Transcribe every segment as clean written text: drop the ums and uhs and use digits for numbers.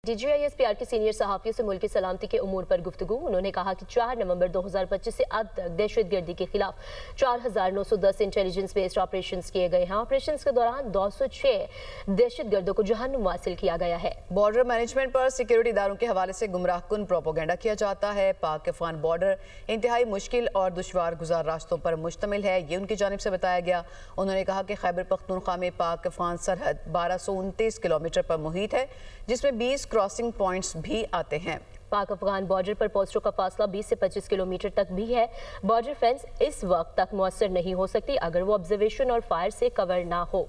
DGISPR के senior सहाफियों से मुल्क की सलामती के उमूर पर गुफ्तगू। उन्होंने कहा कि 4 नवंबर 2025 से अब तक दहशतगर्दी के खिलाफ 4,910 इंटेलिजेंस बेस्ड ऑपरेशन किए गए हैं। ऑपरेशन के दौरान 206 दहशतगर्दों को जहन्नुम हासिल किया गया है। बॉर्डर मैनेजमेंट पर सिक्योरिटी इदारों के हवाले से गुमराहकुन प्रोपोगेंडा किया जाता है। पाक अफगान बॉर्डर इंतहाई मुश्किल और दुश्वार गुजार रास्तों पर मुश्तमिल है, ये उनकी जानिब से बताया गया। उन्होंने कहा कि खैबर पख्तूनख्वा में पाक अफगान सरहद 1229 किलोमीटर पर मुहित है, जिसमें 20 क्रॉसिंग पॉइंट्स भी आते हैं। पाक अफगान बॉर्डर पर पोस्टों का फासला 20 से 25 किलोमीटर तक भी है। बॉर्डर फेंस इस वक्त तक मुअस्सर नहीं हो सकती अगर वो ऑब्जर्वेशन और फायर से कवर ना हो।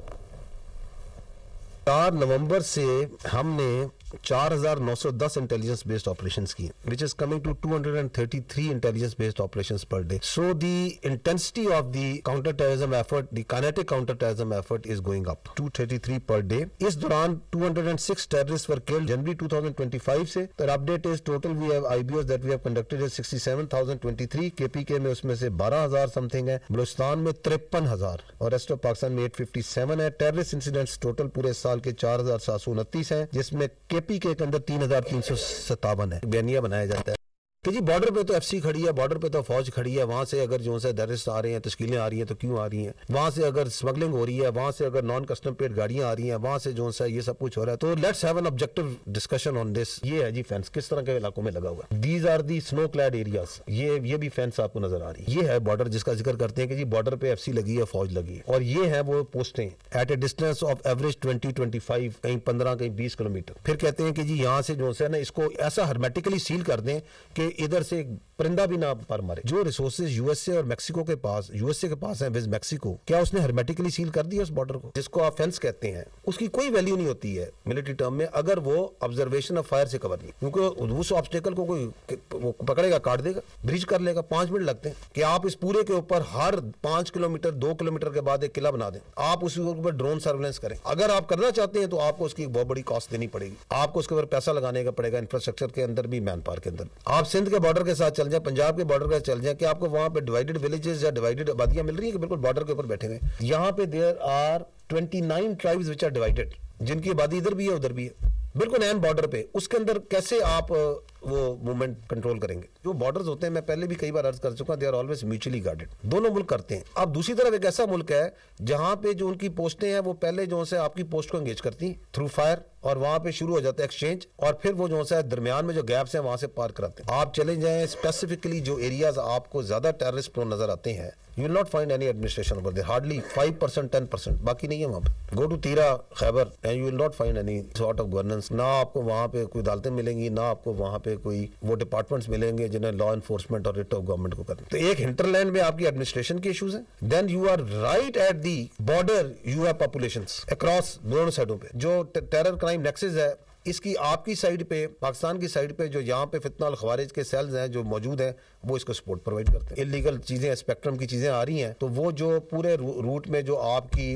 4 नवंबर से हमने 4,910 इंटेलिजेंस बेस्ड ऑपरेशंस की, which is coming to 233 intelligence based operations per day. So the intensity of the counter terrorism effort, the kinetic counter terrorism effort is going up. 233 per day. इस दौरान 206 terrorists were killed January 2025 से। The update is total we have IBOs that we have conducted is 67,023, KPK में उसमें से 12,000 something है, बलूचिस्तान में 53,000 और rest of Pakistan में 857 है। टेररिस्ट इंसिडेंट्स टोटल पूरे साल के 4,729 है, जिसमें केपीके के अंदर 3,357 है। बयानिया बनाया जाता है कि जी बॉर्डर पे तो एफसी खड़ी है, बॉर्डर पे तो फौज खड़ी है, वहां से अगर जो है टेररिस्ट आ रहे हैं, तश्कीलें आ रही हैं तो क्यों आ रही हैं, वहां से अगर स्मगलिंग हो रही है, वहां से अगर नॉन कस्टम पेड गाड़ियां आ रही हैं, वहां से जो है ये सब कुछ हो रहा है। तो let's have an objective discussion on this. ये है जी फेंस किस तरह के इलाकों में लगा हुआ है। These are the snow clad areas. ये भी फेंस आपको नजर आ रही है। ये है बॉर्डर जिसका जिक्र करते हैं कि जी बॉर्डर पे एफसी लगी है, फौज लगी है, और ये है वो पोस्टें at a distance of average 20-25, कहीं 15 कहीं 20 किलोमीटर। फिर कहते हैं कि जी यहाँ से जो है ना इसको ऐसा हर्मेटिकली सील कर दें कि इधर से परिंदा भी ना पर मारे। जो रिसोर्सेज यूएसए और मैक्सिको के पास, यूएसए के पास है विद मैक्सिको, क्या उसने हर्मेटिकली सील कर दिया उस बॉर्डर को, जिसको आप फेंस कहते हैं? उसकी कोई वैल्यू नहीं होती है मिलिट्री टर्म में अगर वो ऑब्जर्वेशन ऑफ फायर से कवर नहीं, क्योंकि उस ऑब्स्टेकल को कोई वो पकड़ेगा, काट देगा, ब्रिज कर लेगा। 5 मिनट लगते हैं कि आप इस पूरे के ऊपर हर 5 किलोमीटर 2 किलोमीटर के बाद एक किला बना दें। आप उसके ऊपर ड्रोन सर्वेलेंस करें। अगर आप करना चाहते हैं तो आपको उसकी बहुत बड़ी कॉस्ट देनी पड़ेगी, आपको उसके ऊपर पैसा लगाने का पड़ेगा, इंफ्रास्ट्रक्चर के अंदर भी, मैन पावर के अंदर। आप सिंध के बॉर्डर के साथ चल जाए, पंजाब के बॉर्डर पे चल जाए, कि आपको वहां पे डिवाइडेड विलेजेस या डिवाइडेड आबादियां मिल रही है कि बिल्कुल बॉर्डर के ऊपर बैठे हुए। यहाँ पे there are 29 tribes which are divided, जिनकी आबादी इधर भी है उधर भी है, बिल्कुल एन बॉर्डर पे। उसके अंदर कैसे आप वो मूवमेंट कंट्रोल करेंगे? जो बॉर्डर्स होते हैं, मैं पहले भी कई बार अर्ज कर चुका, they are always mutually guarded. दोनों मुल्क करते हैं। अब दूसरी तरफ एक ऐसा मुल्क है जहां पे जो उनकी पोस्टें हैं वो पहले जो है आपकी पोस्ट को एंगेज करती हैं थ्रू फायर, और वहां पे शुरू हो जाता है एक्सचेंज, और फिर वो जो है दरमियान में जो गैप्स हैं वहां से पार कराते हैं। आप चले जाएं स्पेसिफिकली जो एरियाज आपको ज्यादा टेररिस्ट प्रोन नजर आते हैं, you will not find any administration over there, hardly 5%, 10%, बाकी नहीं है वहाँ पे। Go to तीरा, Khyber, and you will not find any sort of governance। ना आपको वहाँ पे कोई अदालतें मिलेंगी, ना आपको वहाँ पे कोई वो डिपार्टमेंट्स मिलेंगे जिन्हें लॉ एनफोर्समेंट और रिट ऑफ गवर्नमेंट को करना। तो एक हिंटरलैंड में आपकी एडमिनिस्ट्रेशन के इशूज हैं, then you are right at the border, you have populations across दोनों साइडों पे। जो टेरर क्राइम नेक्सेस है, इसकी आपकी साइड पे, पाकिस्तान की साइड पे जो यहाँ पे फितना अल खवारिज के सेल्स हैं जो मौजूद हैं, वो इसको सपोर्ट प्रोवाइड करते हैं। इलीगल चीजें, स्पेक्ट्रम की चीजें आ रही हैं, तो वो जो पूरे रूट में जो आपकी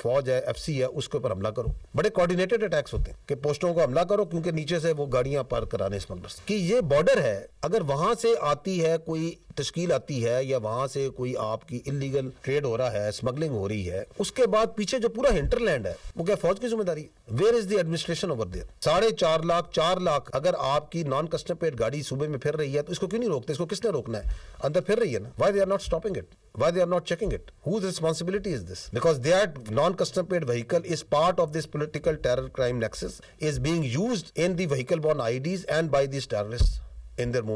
फौज है, एफसी है, उसके ऊपर हमला करो। बड़े कोऑर्डिनेटेड अटैक्स होते हैं कि पोस्टों को हमला करो, क्योंकि नीचे से वो गाड़ियां पार कराने स्मगलर्स की। ये बॉर्डर है, अगर वहां से आती है कोई तश्कील आती है, या वहां से कोई आपकी इलीगल ट्रेड हो रहा है, स्मगलिंग हो रही है, उसके बाद पीछे जो पूरा हिंटरलैंड है वो क्या फौज की जिम्मेदारी है? Where is the administration over there? 4.5 lakh 4 lakh अगर आपकी नॉन कस्टम पेड गाड़ी सूबे में फिर रही है, तो इसको क्यों नहीं रोकते? इसको किसने रोकना है? अंदर फिर रही है ना। Why they are not stopping it? Why they are not checking it? Whose responsibility is this? Because their non-custom paid vehicle is part of this political terror crime nexus, is being used in the vehicle borne IDs and by these terrorists in their movement.